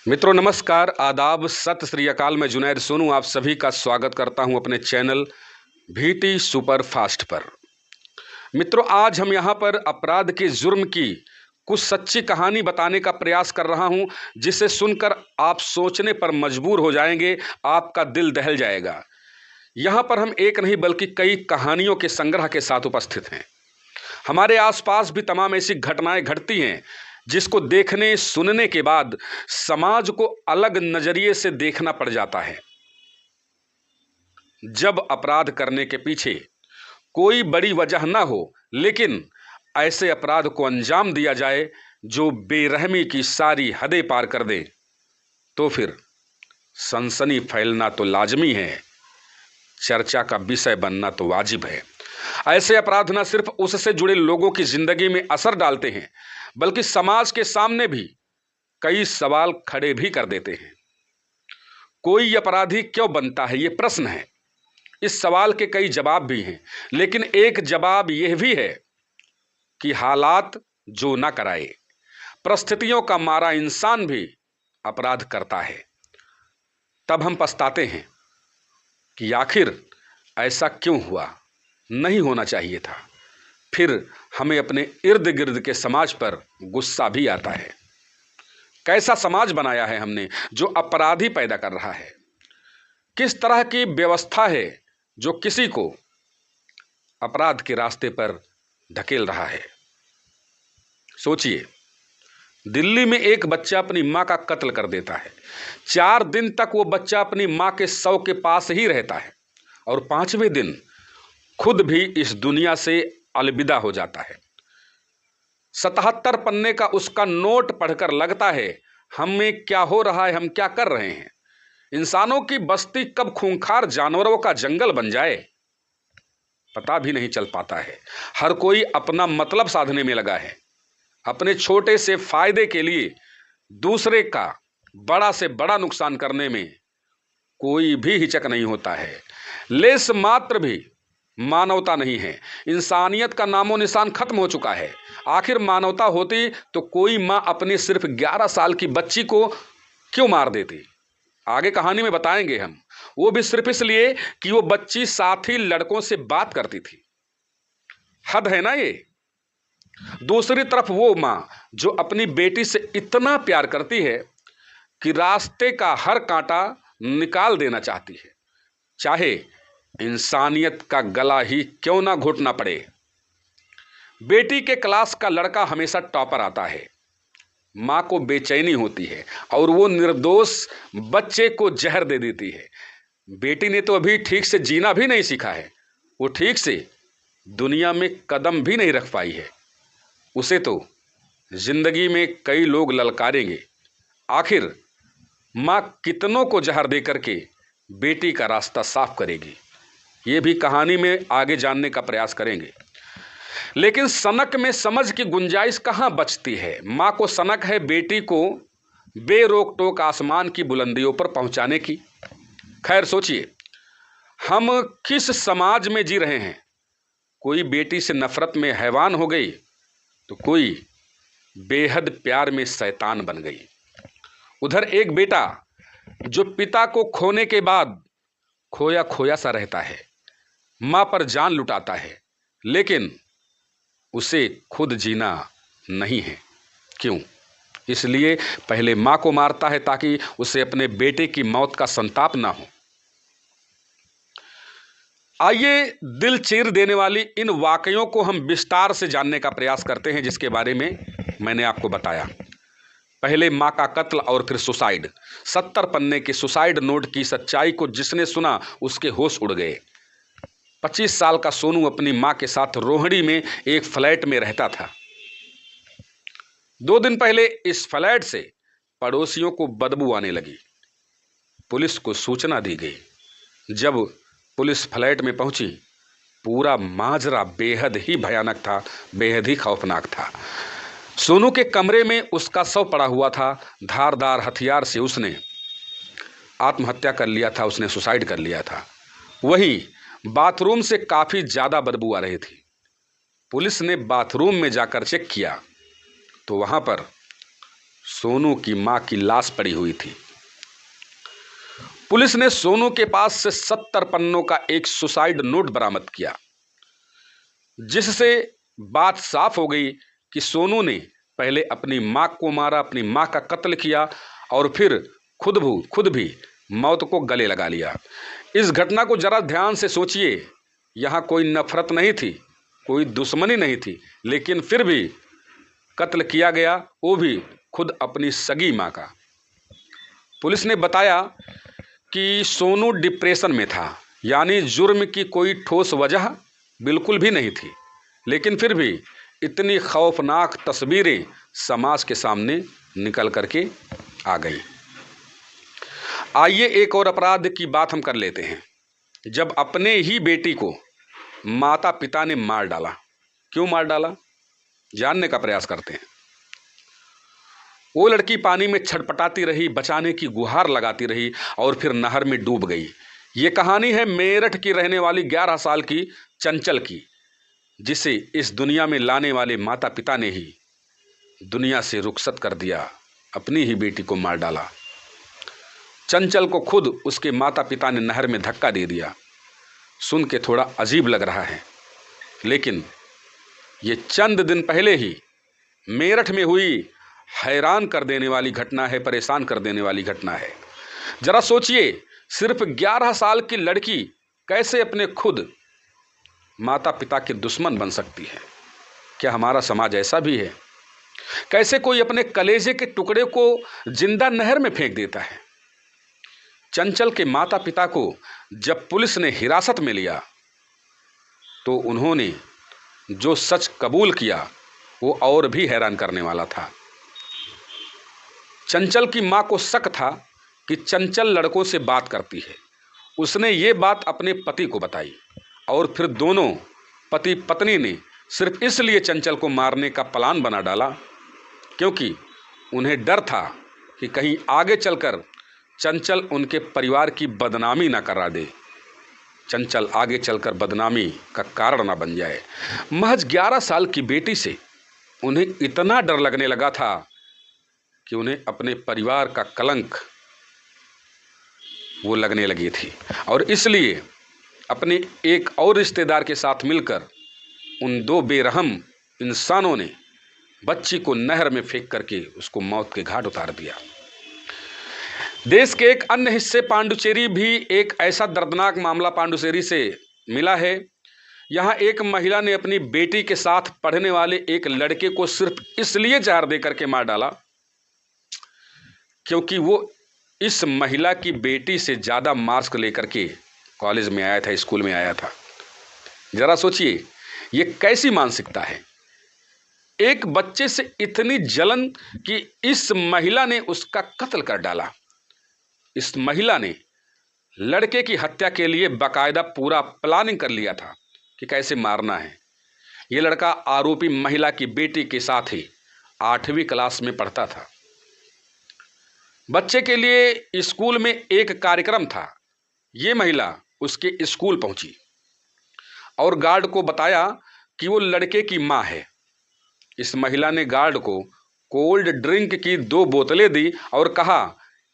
मित्रों नमस्कार, आदाब, सत श्री अकाल। मैं जुनैद सोनू आप सभी का स्वागत करता हूं अपने चैनल भीटी सुपर फास्ट पर। मित्रों आज हम यहां पर अपराध के जुर्म की कुछ सच्ची कहानी बताने का प्रयास कर रहा हूं, जिसे सुनकर आप सोचने पर मजबूर हो जाएंगे, आपका दिल दहल जाएगा। यहां पर हम एक नहीं बल्कि कई कहानियों के संग्रह के साथ उपस्थित हैं। हमारे आसपास भी तमाम ऐसी घटनाएं घटती हैं जिसको देखने सुनने के बाद समाज को अलग नजरिए से देखना पड़ जाता है। जब अपराध करने के पीछे कोई बड़ी वजह ना हो, लेकिन ऐसे अपराध को अंजाम दिया जाए जो बेरहमी की सारी हदें पार कर दे, तो फिर सनसनी फैलना तो लाजमी है, चर्चा का विषय बनना तो वाजिब है। ऐसे अपराध न सिर्फ उससे जुड़े लोगों की जिंदगी में असर डालते हैं, बल्कि समाज के सामने भी कई सवाल खड़े भी कर देते हैं। कोई अपराधी क्यों बनता है, ये प्रश्न है। इस सवाल के कई जवाब भी हैं, लेकिन एक जवाब यह भी है कि हालात जो ना कराए, परिस्थितियों का मारा इंसान भी अपराध करता है। तब हम पछताते हैं कि आखिर ऐसा क्यों हुआ, नहीं होना चाहिए था। फिर हमें अपने इर्द गिर्द के समाज पर गुस्सा भी आता है। कैसा समाज बनाया है हमने जो अपराधी पैदा कर रहा है? किस तरह की व्यवस्था है जो किसी को अपराध के रास्ते पर धकेल रहा है? सोचिए, दिल्ली में एक बच्चा अपनी मां का कत्ल कर देता है। 4 दिन तक वो बच्चा अपनी मां के शव के पास ही रहता है और 5वें दिन खुद भी इस दुनिया से अलविदा हो जाता है। 77 पन्ने का उसका नोट पढ़कर लगता है हमें क्या हो रहा है, हम क्या कर रहे हैं। इंसानों की बस्ती कब खूंखार जानवरों का जंगल बन जाए, पता भी नहीं चल पाता है। हर कोई अपना मतलब साधने में लगा है। अपने छोटे से फायदे के लिए दूसरे का बड़ा से बड़ा नुकसान करने में कोई भी हिचक नहीं होता है। लेस मात्र भी मानवता नहीं है। इंसानियत का नामो निशान खत्म हो चुका है। आखिर मानवता होती तो कोई मां अपनी सिर्फ 11 साल की बच्ची को क्यों मार देती? आगे कहानी में बताएंगे हम। वो भी सिर्फ इसलिए कि वो बच्ची साथी लड़कों से बात करती थी। हद है ना ये। दूसरी तरफ वो मां जो अपनी बेटी से इतना प्यार करती है कि रास्ते का हर कांटा निकाल देना चाहती है, चाहे इंसानियत का गला ही क्यों ना घोटना पड़े। बेटी के क्लास का लड़का हमेशा टॉपर आता है। मां को बेचैनी होती है और वो निर्दोष बच्चे को जहर दे देती है। बेटी ने तो अभी ठीक से जीना भी नहीं सीखा है। वो ठीक से दुनिया में कदम भी नहीं रख पाई है। उसे तो जिंदगी में कई लोग ललकारेंगे। आखिर मां कितनों को जहर दे करके बेटी का रास्ता साफ करेगी, ये भी कहानी में आगे जानने का प्रयास करेंगे। लेकिन सनक में समझ की गुंजाइश कहां बचती है। मां को सनक है बेटी को बेरोक टोक आसमान की बुलंदियों पर पहुंचाने की। खैर सोचिए, हम किस समाज में जी रहे हैं। कोई बेटी से नफरत में हैवान हो गई तो कोई बेहद प्यार में शैतान बन गई। उधर एक बेटा जो पिता को खोने के बाद खोया खोया सा रहता है, मां पर जान लुटाता है, लेकिन उसे खुद जीना नहीं है। क्यों? इसलिए पहले मां को मारता है ताकि उसे अपने बेटे की मौत का संताप ना हो। आइए दिल चीर देने वाली इन वाकयों को हम विस्तार से जानने का प्रयास करते हैं, जिसके बारे में मैंने आपको बताया। पहले मां का कत्ल और फिर सुसाइड। 70 पन्ने के सुसाइड नोट की सच्चाई को जिसने सुना उसके होश उड़ गए। 25 साल का सोनू अपनी मां के साथ रोहिणी में एक फ्लैट में रहता था। 2 दिन पहले इस फ्लैट से पड़ोसियों को बदबू आने लगी। पुलिस को सूचना दी गई। जब पुलिस फ्लैट में पहुंची, पूरा माजरा बेहद ही भयानक था, बेहद ही खौफनाक था। सोनू के कमरे में उसका शव पड़ा हुआ था। धारदार हथियार से उसने आत्महत्या कर लिया था, उसने सुसाइड कर लिया था। वहीं बाथरूम से काफी ज्यादा बदबू आ रही थी। पुलिस ने बाथरूम में जाकर चेक किया तो वहां पर सोनू की मां की लाश पड़ी हुई थी। पुलिस ने सोनू के पास से 70 पन्नों का एक सुसाइड नोट बरामद किया, जिससे बात साफ हो गई कि सोनू ने पहले अपनी मां को मारा, अपनी मां का कत्ल किया और फिर खुद भी मौत को गले लगा लिया। इस घटना को जरा ध्यान से सोचिए। यहाँ कोई नफरत नहीं थी, कोई दुश्मनी नहीं थी, लेकिन फिर भी कत्ल किया गया, वो भी खुद अपनी सगी मां का। पुलिस ने बताया कि सोनू डिप्रेशन में था, यानी जुर्म की कोई ठोस वजह बिल्कुल भी नहीं थी, लेकिन फिर भी इतनी खौफनाक तस्वीरें समाज के सामने निकल करके आ गई। आइए एक और अपराध की बात हम कर लेते हैं। जब अपने ही बेटी को माता पिता ने मार डाला। क्यों मार डाला, जानने का प्रयास करते हैं। वो लड़की पानी में छटपटाती रही, बचाने की गुहार लगाती रही और फिर नहर में डूब गई। ये कहानी है मेरठ की रहने वाली 11 साल की चंचल की, जिसे इस दुनिया में लाने वाले माता पिता ने ही दुनिया से रुखसत कर दिया, अपनी ही बेटी को मार डाला। चंचल को खुद उसके माता पिता ने नहर में धक्का दे दिया। सुन के थोड़ा अजीब लग रहा है, लेकिन ये चंद दिन पहले ही मेरठ में हुई हैरान कर देने वाली घटना है, परेशान कर देने वाली घटना है। जरा सोचिए, सिर्फ 11 साल की लड़की कैसे अपने खुद माता पिता के दुश्मन बन सकती है। क्या हमारा समाज ऐसा भी है? कैसे कोई अपने कलेजे के टुकड़े को जिंदा नहर में फेंक देता है। चंचल के माता पिता को जब पुलिस ने हिरासत में लिया तो उन्होंने जो सच कबूल किया वो और भी हैरान करने वाला था। चंचल की मां को शक था कि चंचल लड़कों से बात करती है। उसने ये बात अपने पति को बताई और फिर दोनों पति पत्नी ने सिर्फ इसलिए चंचल को मारने का प्लान बना डाला क्योंकि उन्हें डर था कि कहीं आगे चलकर चंचल उनके परिवार की बदनामी ना करा दे, चंचल आगे चलकर बदनामी का कारण ना बन जाए। महज 11 साल की बेटी से उन्हें इतना डर लगने लगा था कि उन्हें अपने परिवार का कलंक वो लगने लगी थी और इसलिए अपने एक और रिश्तेदार के साथ मिलकर उन दो बेरहम इंसानों ने बच्ची को नहर में फेंक करके उसको मौत के घाट उतार दिया। देश के एक अन्य हिस्से पांडुचेरी भी एक ऐसा दर्दनाक मामला पांडुचेरी से मिला है। यहाँ एक महिला ने अपनी बेटी के साथ पढ़ने वाले एक लड़के को सिर्फ इसलिए जहर दे करके मार डाला क्योंकि वो इस महिला की बेटी से ज़्यादा मार्क्स लेकर के कॉलेज में आया था, स्कूल में आया था। जरा सोचिए ये कैसी मानसिकता है। एक बच्चे से इतनी जलन कि इस महिला ने उसका कत्ल कर डाला। इस महिला ने लड़के की हत्या के लिए बाकायदा पूरा प्लानिंग कर लिया था कि कैसे मारना है। ये लड़का आरोपी महिला की बेटी के साथ ही 8वीं क्लास में पढ़ता था। बच्चे के लिए स्कूल में एक कार्यक्रम था। ये महिला उसके स्कूल पहुंची और गार्ड को बताया कि वो लड़के की मां है। इस महिला ने गार्ड को कोल्ड ड्रिंक की 2 बोतलें दी और कहा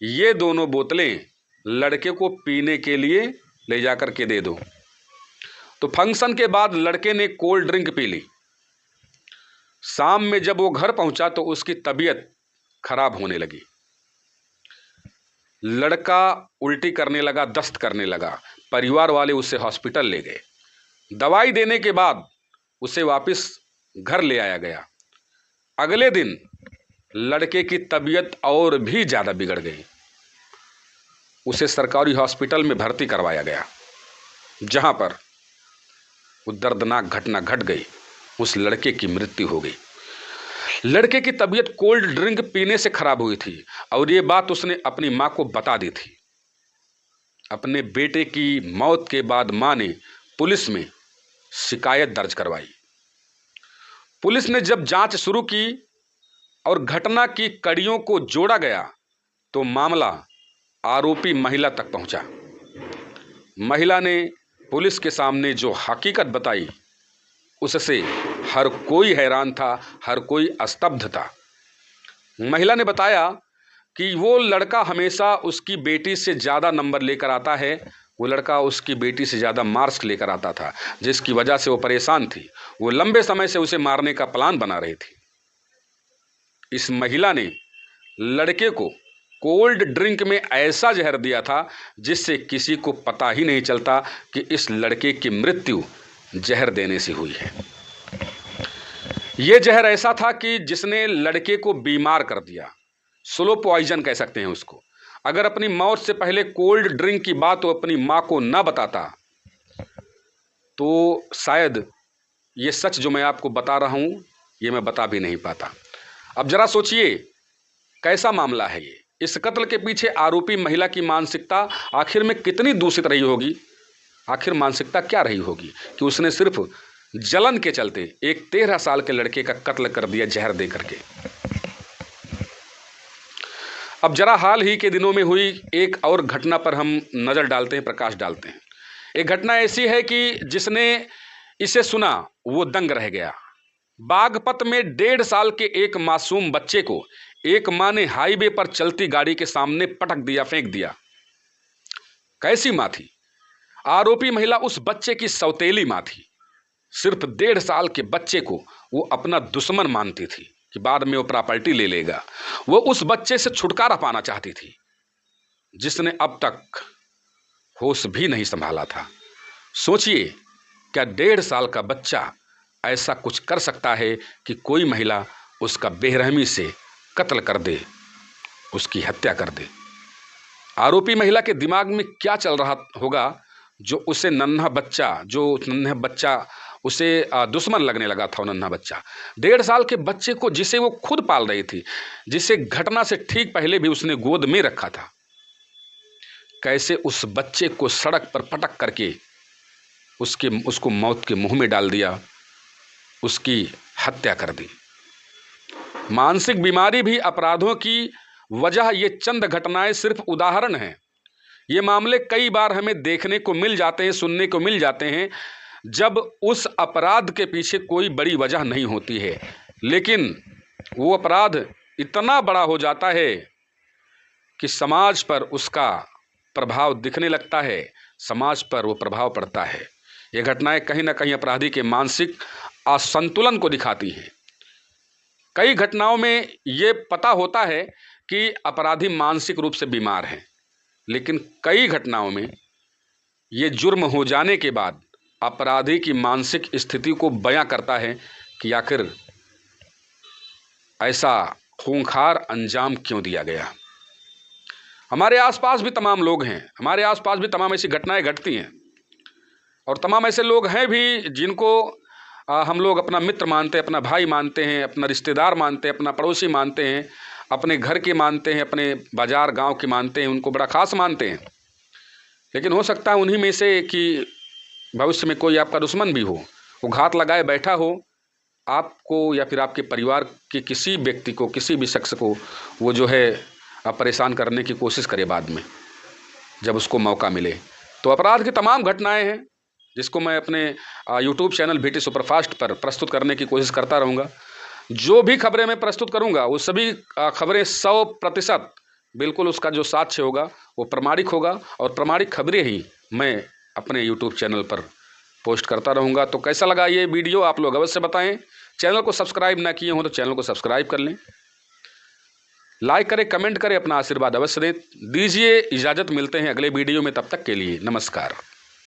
ये दोनों बोतलें लड़के को पीने के लिए ले जाकर के दे दो। तो फंक्शन के बाद लड़के ने कोल्ड ड्रिंक पी ली। शाम में जब वो घर पहुंचा तो उसकी तबीयत खराब होने लगी। लड़का उल्टी करने लगा, दस्त करने लगा। परिवार वाले उसे हॉस्पिटल ले गए। दवाई देने के बाद उसे वापस घर ले आया गया। अगले दिन लड़के की तबीयत और भी ज़्यादा बिगड़ गई। उसे सरकारी हॉस्पिटल में भर्ती करवाया गया, जहां पर वो दर्दनाक घटना घट गई। उस लड़के की मृत्यु हो गई। लड़के की तबीयत कोल्ड ड्रिंक पीने से खराब हुई थी और ये बात उसने अपनी मां को बता दी थी। अपने बेटे की मौत के बाद मां ने पुलिस में शिकायत दर्ज करवाई। पुलिस ने जब जांच शुरू की और घटना की कड़ियों को जोड़ा गया तो मामला आरोपी महिला तक पहुंचा। महिला ने पुलिस के सामने जो हकीकत बताई उससे हर कोई हैरान था, हर कोई स्तब्ध था। महिला ने बताया कि वो लड़का हमेशा उसकी बेटी से ज़्यादा नंबर लेकर आता है, वो लड़का उसकी बेटी से ज़्यादा मार्क्स लेकर आता था, जिसकी वजह से वो परेशान थी। वो लंबे समय से उसे मारने का प्लान बना रही थी। इस महिला ने लड़के को कोल्ड ड्रिंक में ऐसा जहर दिया था जिससे किसी को पता ही नहीं चलता कि इस लड़के की मृत्यु जहर देने से हुई है। यह जहर ऐसा था कि जिसने लड़के को बीमार कर दिया, स्लो पॉइजन कह सकते हैं उसको। अगर अपनी मौत से पहले कोल्ड ड्रिंक की बात वो अपनी माँ को ना बताता तो शायद ये सच जो मैं आपको बता रहा हूँ ये मैं बता भी नहीं पाता। अब जरा सोचिए कैसा मामला है ये। इस कत्ल के पीछे आरोपी महिला की मानसिकता आखिर में कितनी दूषित रही होगी। आखिर मानसिकता क्या रही होगी कि उसने सिर्फ जलन के चलते एक 13 साल के लड़के का कत्ल कर दिया जहर दे करके। अब जरा हाल ही के दिनों में हुई एक और घटना पर हम नज़र डालते हैं, प्रकाश डालते हैं। एक घटना ऐसी है कि जिसने इसे सुना वो दंग रह गया। बागपत में 1.5 साल के एक मासूम बच्चे को एक मां ने हाईवे पर चलती गाड़ी के सामने पटक दिया, फेंक दिया। कैसी मां थी? आरोपी महिला उस बच्चे की सौतेली मां थी। सिर्फ 1.5 साल के बच्चे को वो अपना दुश्मन मानती थी कि बाद में वो प्रॉपर्टी ले लेगा। वो उस बच्चे से छुटकारा पाना चाहती थी जिसने अब तक होश भी नहीं संभाला था। सोचिए, क्या 1.5 साल का बच्चा ऐसा कुछ कर सकता है कि कोई महिला उसका बेरहमी से कत्ल कर दे, उसकी हत्या कर दे? आरोपी महिला के दिमाग में क्या चल रहा होगा जो उसे नन्हा बच्चा उसे दुश्मन लगने लगा था। नन्हा बच्चा, 1.5 साल के बच्चे को जिसे वो खुद पाल रही थी, जिसे घटना से ठीक पहले भी उसने गोद में रखा था, कैसे उस बच्चे को सड़क पर पटक करके उसको मौत के मुंह में डाल दिया, उसकी हत्या कर दी। मानसिक बीमारी भी अपराधों की वजह ये चंद घटनाएं सिर्फ उदाहरण हैं। ये मामले कई बार हमें देखने को मिल जाते हैं, सुनने को मिल जाते हैं, जब उस अपराध के पीछे कोई बड़ी वजह नहीं होती है, लेकिन वो अपराध इतना बड़ा हो जाता है कि समाज पर उसका प्रभाव दिखने लगता है, समाज पर वो प्रभाव पड़ता है। ये घटनाएं कहीं ना कहीं अपराधी के मानसिक असंतुलन को दिखाती हैं। कई घटनाओं में ये पता होता है कि अपराधी मानसिक रूप से बीमार है, लेकिन कई घटनाओं में ये जुर्म हो जाने के बाद अपराधी की मानसिक स्थिति को बयां करता है कि आखिर ऐसा खूंखार अंजाम क्यों दिया गया। हमारे आसपास भी तमाम लोग हैं, हमारे आसपास भी तमाम ऐसी घटनाएं घटती हैं, और तमाम ऐसे लोग हैं भी जिनको हम लोग अपना मित्र मानते हैं, अपना भाई मानते हैं, अपना रिश्तेदार मानते हैं, अपना पड़ोसी मानते हैं, अपने घर के मानते हैं, अपने बाजार गांव के मानते हैं, उनको बड़ा खास मानते हैं। लेकिन हो सकता है उन्हीं में से कि भविष्य में कोई आपका दुश्मन भी हो, वो घात लगाए बैठा हो आपको या फिर आपके परिवार के किसी व्यक्ति को, किसी भी शख्स को वो जो है परेशान करने की कोशिश करे बाद में जब उसको मौका मिले। तो अपराध की तमाम घटनाएं हैं जिसको मैं अपने यूट्यूब चैनल बीटी सुपरफास्ट पर प्रस्तुत करने की कोशिश करता रहूँगा। जो भी खबरें मैं प्रस्तुत करूँगा वो सभी खबरें 100% बिल्कुल उसका जो साक्ष्य होगा वो प्रमाणिक होगा, और प्रमाणिक खबरें ही मैं अपने यूट्यूब चैनल पर पोस्ट करता रहूँगा। तो कैसा लगा ये वीडियो आप लोग अवश्य बताएं। चैनल को सब्सक्राइब ना किए हों तो चैनल को सब्सक्राइब कर लें, लाइक करें, कमेंट करें, अपना आशीर्वाद अवश्य दें। दीजिए इजाज़त, मिलते हैं अगले वीडियो में, तब तक के लिए नमस्कार।